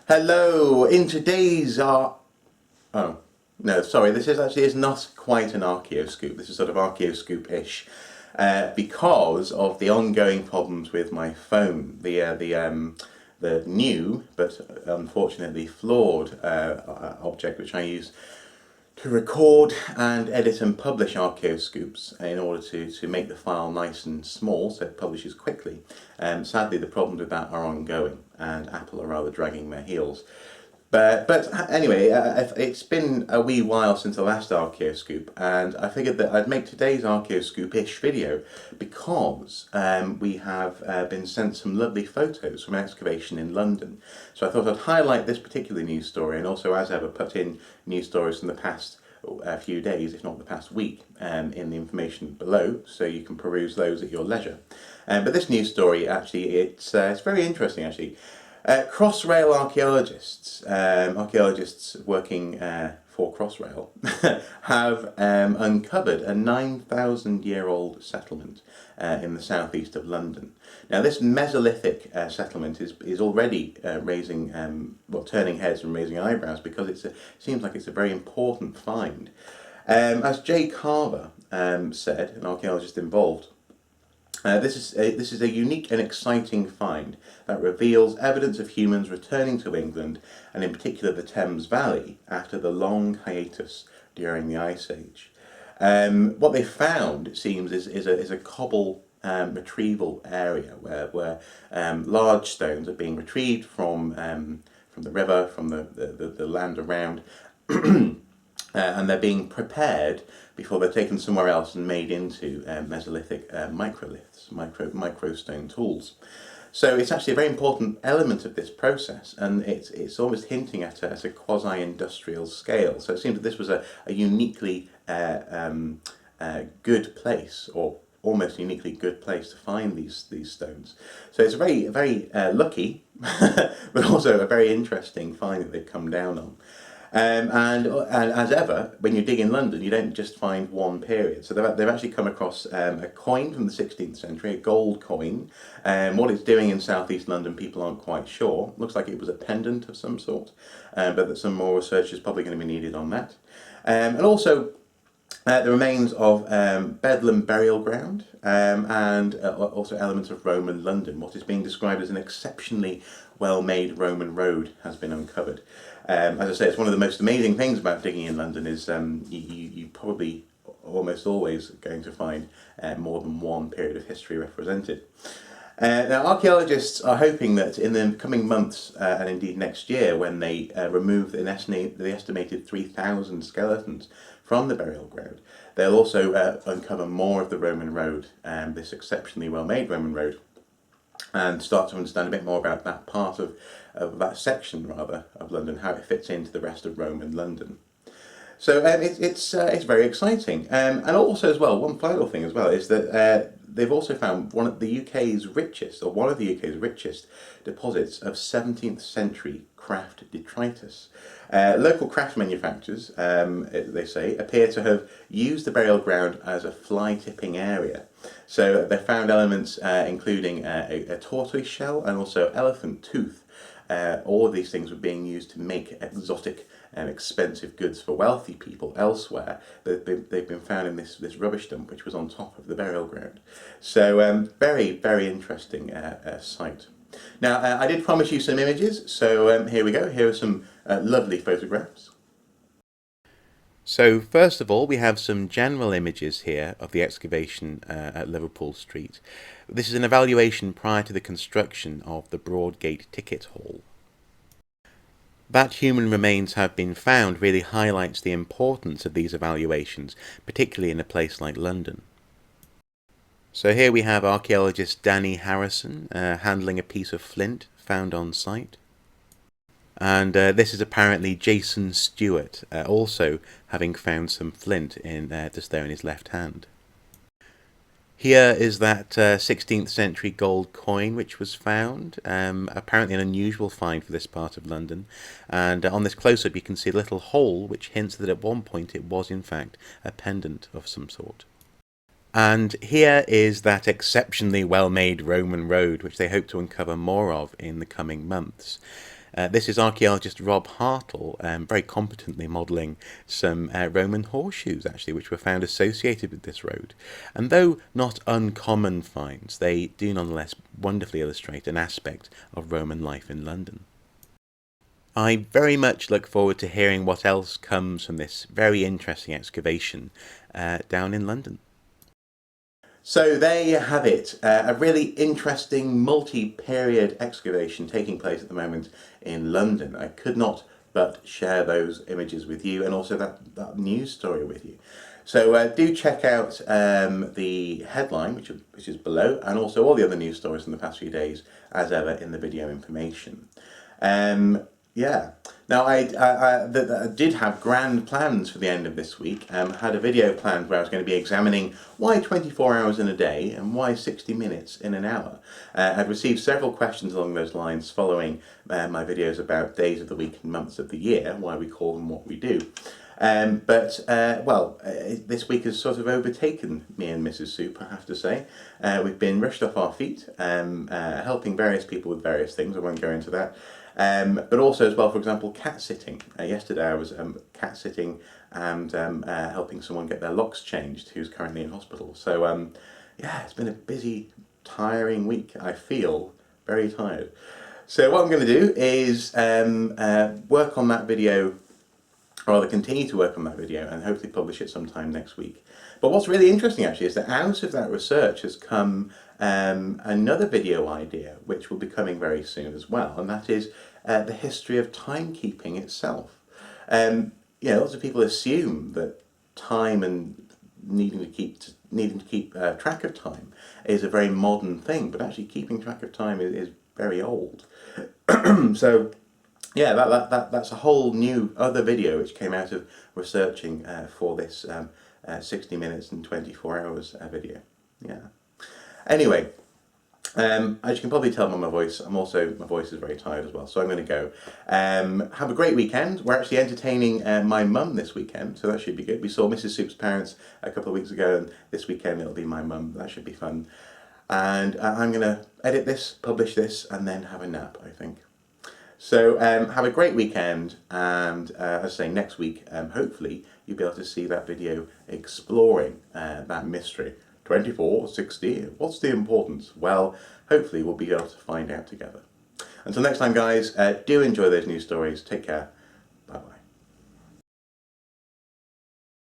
Hello, in today's oh, no, sorry, this is not quite an Archaeoscoop. This is sort of Archaeoscoop-ish because of the ongoing problems with my phone. The new but unfortunately flawed object which I use to record and edit and publish Archaeoscoops in order to make the file nice and small so it publishes quickly. Sadly, the problems with that are ongoing, and Apple are rather dragging their heels. But anyway, it's been a wee while since the last Archaeoscoop, and I figured that I'd make today's Archaeoscoop-ish video because we have been sent some lovely photos from an excavation in London. So I thought I'd highlight this particular news story, and also, as ever, put in news stories from the past few days, if not the past week, in the information below, so you can peruse those at your leisure. But this news story, actually, it's very interesting, actually. Crossrail archaeologists, archaeologists working for Crossrail, have uncovered a 9,000-year-old settlement in the southeast of London. Now, this Mesolithic settlement is already turning heads and raising eyebrows because it seems like it's a very important find. As Jay Carver said, an archaeologist involved, this is a unique and exciting find that reveals evidence of humans returning to England, and in particular the Thames Valley, after the long hiatus during the Ice Age. What they found, it seems, is a cobble retrieval area where large stones are being retrieved from the river, from the land around, and they're being prepared before they're taken somewhere else and made into Mesolithic microliths, micro stone tools. So it's actually a very important element of this process, and it's almost hinting at a quasi-industrial scale. So it seems that this was a uniquely good place, or almost uniquely good place, to find these stones. So it's a very lucky, but also a very interesting find that they've come down on. And as ever, when you dig in London, you don't just find one period. So they've actually come across a coin from the 16th century, a gold coin. What it's doing in southeast London, people aren't quite sure. Looks like it was a pendant of some sort, but that some more research is probably going to be needed on that. And also the remains of Bedlam burial ground, and also elements of Roman London. What is being described as an exceptionally well-made Roman road has been uncovered. As I say, it's one of the most amazing things about digging in London is you probably almost always going to find more than one period of history represented. Now, archaeologists are hoping that in the coming months, and indeed next year, when they remove the estimated 3,000 skeletons from the burial ground, they'll also uncover more of the Roman road, this exceptionally well-made Roman road, and start to understand a bit more about that part of that section, rather, of London, how it fits into the rest of Roman London. So it's very exciting. And also as well, one final thing as well is that they've also found one of the UK's richest deposits of 17th century craft detritus. Local craft manufacturers, they say, appear to have used the burial ground as a fly tipping area. So they found elements including a tortoise shell and also elephant tooth. All of these things were being used to make exotic and expensive goods for wealthy people elsewhere. They've been found in this rubbish dump which was on top of the burial ground. So very interesting site. Now, I did promise you some images, so here we go. Here are some lovely photographs. So first of all, we have some general images here of the excavation at Liverpool Street. This is an evaluation prior to the construction of the Broadgate Ticket Hall. That human remains have been found really highlights the importance of these evaluations, particularly in a place like London. So here we have archaeologist Danny Harrison handling a piece of flint found on site. And this is apparently Jason Stewart, also having found some flint just there in his left hand. Here is that 16th century gold coin which was found, apparently an unusual find for this part of London, and on this close-up you can see a little hole which hints that at one point it was in fact a pendant of some sort. And here is that exceptionally well-made Roman road which they hope to uncover more of in the coming months. This is archaeologist Rob Hartle very competently modelling some Roman horseshoes, actually, which were found associated with this road. And though not uncommon finds, they do nonetheless wonderfully illustrate an aspect of Roman life in London. I very much look forward to hearing what else comes from this very interesting excavation down in London. So there you have it, a really interesting multi-period excavation taking place at the moment in London. I could not but share those images with you, and also that news story with you. So do check out the headline, which is below, and also all the other news stories from the past few days, as ever, in the video information. Yeah. Now, I did have grand plans for the end of this week. Had a video planned where I was going to be examining why 24 hours in a day and why 60 minutes in an hour. I've received several questions along those lines following my videos about days of the week and months of the year, why we call them what we do. This week has sort of overtaken me and Mrs. Soup, I have to say. We've been rushed off our feet, helping various people with various things. I won't go into that. But also as well, for example, cat sitting. Yesterday I was cat sitting and helping someone get their locks changed who's currently in hospital. So yeah, it's been a busy, tiring week. I feel very tired. So what I'm going to do is work on that video, or rather continue to work on that video, and hopefully publish it sometime next week. But what's really interesting actually is that out of that research has come another video idea, which will be coming very soon as well, and that is the history of timekeeping itself. Lots of people assume that time and needing to keep track of time is a very modern thing, but actually keeping track of time is very old. So yeah, that's a whole new other video which came out of researching for this 60 minutes and 24 hours video. Yeah. Anyway, as you can probably tell by my voice, my voice is very tired as well, so I'm going to go. Have a great weekend. We're actually entertaining my mum this weekend, so that should be good. We saw Mrs. Soup's parents a couple of weeks ago, and this weekend it'll be my mum. That should be fun. And I'm going to edit this, publish this, and then have a nap, I think. So have a great weekend, and as I say, next week, hopefully you'll be able to see that video exploring that mystery. 24, 60, what's the importance? Well, hopefully we'll be able to find out together. Until next time, guys, do enjoy those news stories. Take care.